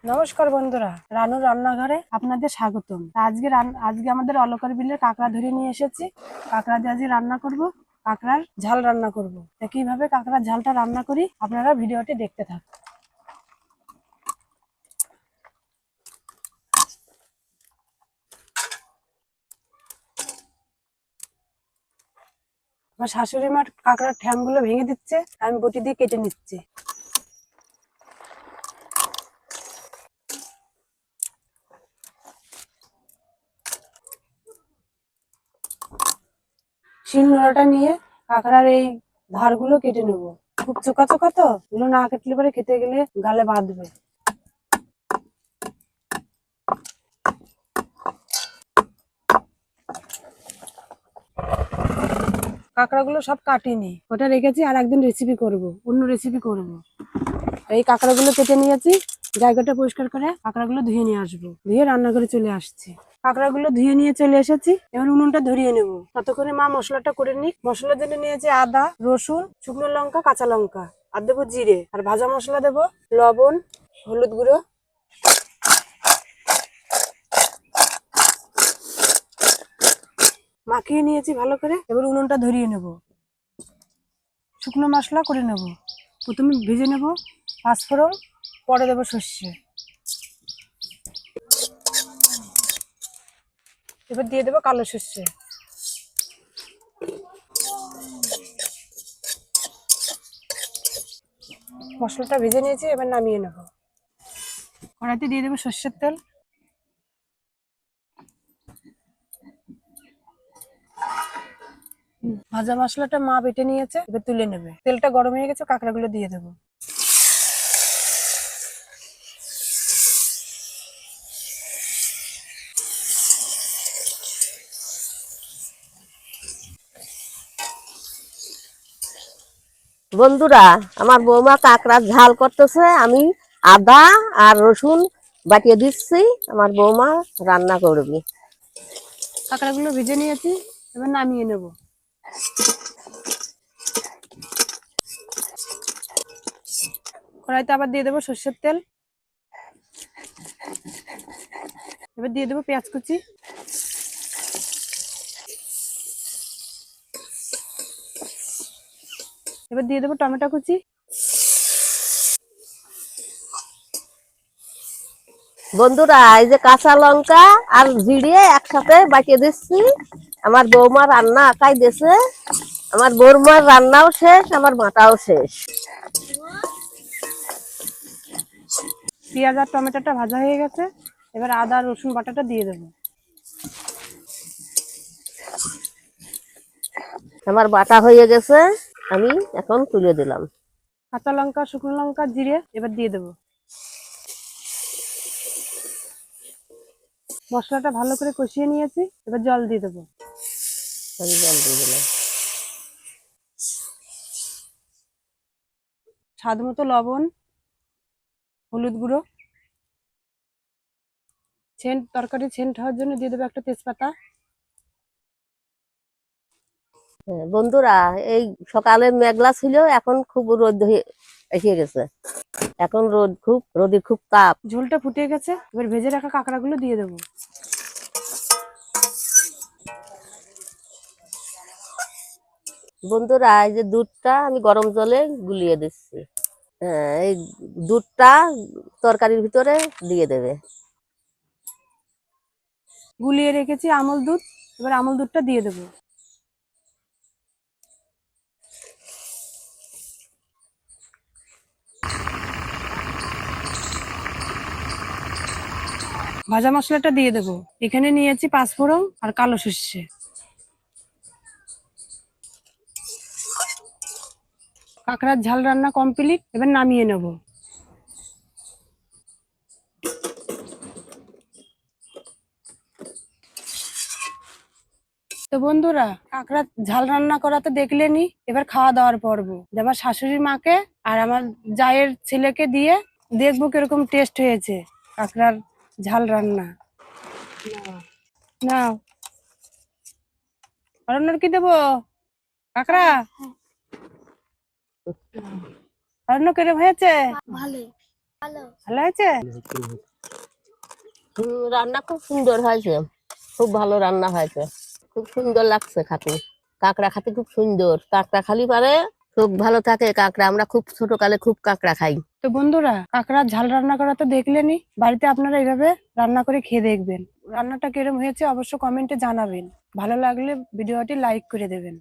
নমস্কার বন্ধুরা, রানুর রান্নাঘরে আপনাদের স্বাগতম। আজকে আমাদের অলকার বিলের কাঁকড়া ধরে নিয়ে এসেছি। কাঁকড়া দিয়ে আজকে রান্না করব, কাঁকড়ার ঝাল রান্না করব। তা কিভাবে কাঁকড়ার ঝালটা রান্না করি আপনারা ভিডিওটি দেখতে থাকুন। আমার শাশুড়ি মা কাঁকড়ার ঠ্যাংগুলো ভেঙে দিচ্ছে, আমি বটি দিয়ে কেটে নিচ্ছি। শিলনোড়াটা নিয়ে কাঁকড়ার এই ধারগুলো কেটে নেব। খুব চোকা চোকা তো, এগুলো না কাটলে পরে খেতে গেলে গালে বাঁধবে। কাঁকড়াগুলো সব কাটিনি, ওটা রেখেছি, আর একদিন অন্য রেসিপি করব। এই কাঁকড়াগুলো কেটে নিয়েছি, জায়গাটা পরিষ্কার করে কাঁকড়াগুলো ধুয়ে নিয়ে আসবো, ধুয়ে রান্না করে চলে আসছি। কাঁকড়াগুলো ধুয়ে নিয়ে চলে এসেছি, এবার উনুনটা ধরিয়ে নেব। ততক্ষণে মা মশলাটা করে নিক। মশলার জন্য নিয়েছি আদা, রসুন, শুকনো লঙ্কা, কাঁচা লঙ্কা, আর দেবো জিরে, আর ভাজা মশলা দেবো লবণ, হলুদ গুঁড়ো। মাখিয়ে নিয়েছি ভালো করে, এবার উনুনটা ধরিয়ে নেব। শুকনো মশলা করে নেব। প্রথমে ভেজে নেব পাঁচফোড়ন, পরে দেবো সর্ষে, এবার দিয়ে দেবো কালো সর্ষে। মশলাটা ভেজে নিয়েছি, এবার নামিয়ে নেব। কড়াইতে দিয়ে দেবো সর্ষের তেল। ভাজা মশলাটা মা বেটে নিয়েছে, এবার তুলে নেবে। তেলটা গরম হয়ে গেছে, কাঁকড়াগুলো দিয়ে দেবো। বন্ধুরা, আমার বৌমা কাঁকড়ার ঝাল করতেছে। আমি আদা আর রসুন বাটিয়ে দিচ্ছি, আমার বৌমা রান্না করবি। কাঁকড়াগুলো ভেজে নিয়েছি, এবার নামিয়ে নেব। কড়াইতে আবার দিয়ে দেবো সর্ষের তেল, এবার দিয়ে দেবো পেঁয়াজ কুচি, এবার দিয়ে দেবো টমেটো কুচি, বন্ধুরা, এই যে কাঁচা লঙ্কা আর জিরে একসাথে বাটিয়ে দিচ্ছি। আমার বৌমা রান্না একাই দিয়েছে। আমার বৌমার রান্নাও শেষ, আমার মাটাও শেষ। পেঁয়াজ আর টমেটোটা ভাজা হয়ে গেছে, এবার আদা আর রসুন বাটাটা দিয়ে দেবো। আমার বাটা হয়ে গেছে, আমি এখন তুলে দিলাম। কাঁচা লঙ্কা, শুকনো লঙ্কা, জিরে এবার দিয়ে দেবো। মশলাটা ভালো করে কষিয়ে নিয়েছি, এবার জল দিয়ে দেবো। আমি জল দিয়ে দিলাম। স্বাদ মতো লবণ, হলুদ গুঁড়ো, তরকারি সেন্ট হওয়ার জন্য দিয়ে দেবো একটা তেজপাতা। বন্ধুরা, এই সকালে মেঘলা ছিল, এখন খুব রোদ এসে গেছে। এখন রোদের খুব তাপ। ঝোলটা ফুটে গেছে, এবার ভেজে রাখা কাঁকড়াগুলো দিয়ে দেবো। বন্ধুরা, এই যে দুধটা আমি গরম জলে গুলিয়ে দিচ্ছি। হ্যাঁ, এই দুধটা তরকারির ভিতরে দিয়ে দেবে। গুলিয়ে রেখেছি আমল দুধ, এবার আমল দুধটা দিয়ে দেবো। ভাজা মশলাটা দিয়ে দেবো। এখানে নিয়েছি পাঁচফোড়ন আর কালো সর্ষে। কাঁকড়ার ঝাল রান্না কমপ্লিট, এবার নামিয়ে নেব। তো বন্ধুরা, কাঁকড়ার ঝাল রান্না করা তো দেখলেনি, এবার খাওয়া দাওয়ার পর্ব। আমার শাশুড়ি মাকে আর আমার জায়ের ছেলেকে দিয়ে দেখবো কিরকম টেস্ট হয়েছে কাঁকড়ার ঝাল রান্না। না, অরণ্যর কি দেবো? কাঁকড়া অরণ্য কিরকম হয়েছে? ভালো। ভালো হয়েছে? রান্না খুব সুন্দর হয়েছে, খুব ভালো রান্না হয়েছে, খুব সুন্দর লাগছে খাতে। কাঁকড়া খাতে খুব সুন্দর, কাঁকড়া খালি পারে খুব ভালো থাকে কাঁকড়া। আমরা খুব ছোটকালে খুব কাঁকড়া খাই। তো বন্ধুরা, কাঁকড়ার ঝাল রান্না করা তো দেখলেনই, বাড়িতে আপনারা এইভাবে রান্না করে খেয়ে দেখবেন। রান্নাটা কিরম হয়েছে অবশ্য কমেন্টে জানাবেন। ভালো লাগলে ভিডিওটি লাইক করে দেবেন।